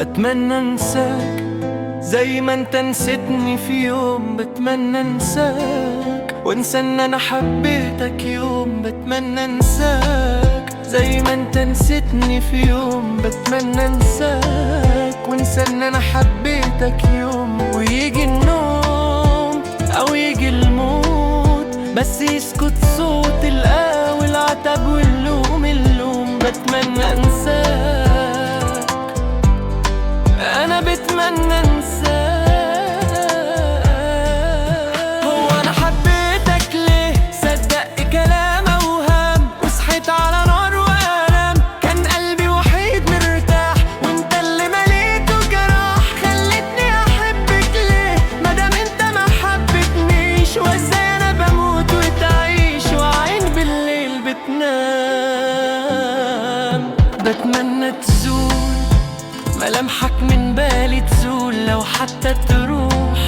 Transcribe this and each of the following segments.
بتمنى انساك زي ما انت نسيتني في يوم. بتمنى انساك وانسى ان انا حبيتك يوم. بتمنى انساك زي ما انت نسيتني في يوم. بتمنى انساك وانسى ان انا حبيتك يوم. ويجي النوم او يجي الموت بس يسكت صوت القهوة والعتب واللوم اللوم. بتمنى انساك، انا بتمنى انساك. هو انا حبيتك ليه؟ صدق كلام اوهام وصحيت على نار والام. كان قلبي وحيد مرتاح وانت اللي مليته جراح. خلتني احبك ليه مادام انت ما حبتنيش؟ وازاي انا بموت وتعيش وعين بالليل بتنام. بتمنى تزول ملامحك من بالي، تزول لو حتى تروح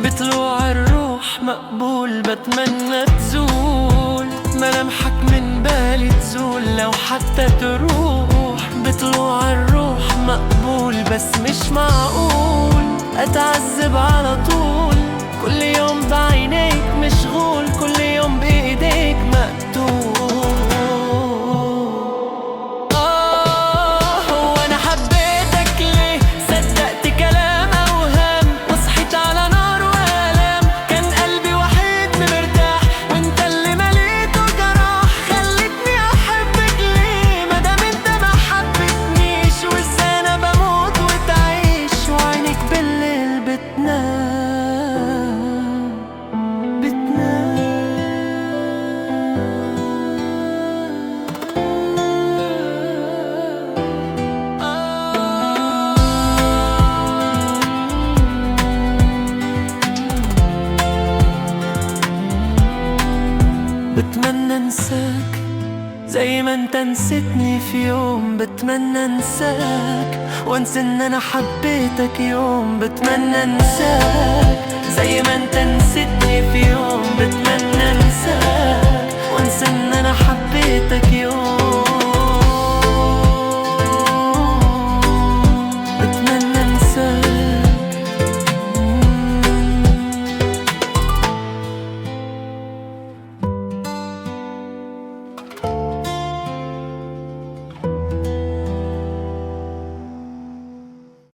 بطلوع الروح مقبول. بتمنى تزول ملامحك من بالي، تزول لو حتى تروح بطلوع الروح مقبول. بس مش معقول اتعذب على طول، كل يوم بعينيك مشغول، كل يوم بايديك مقتول. بتمنى انساك زي ما انت نسيتني في يوم. بتمنى انساك وانسى ان انا حبيتك يوم. بتمنى انساك زي ما انت نسيتني في يوم. بتمنى انساك وانسى ان انا حبيتك يوم.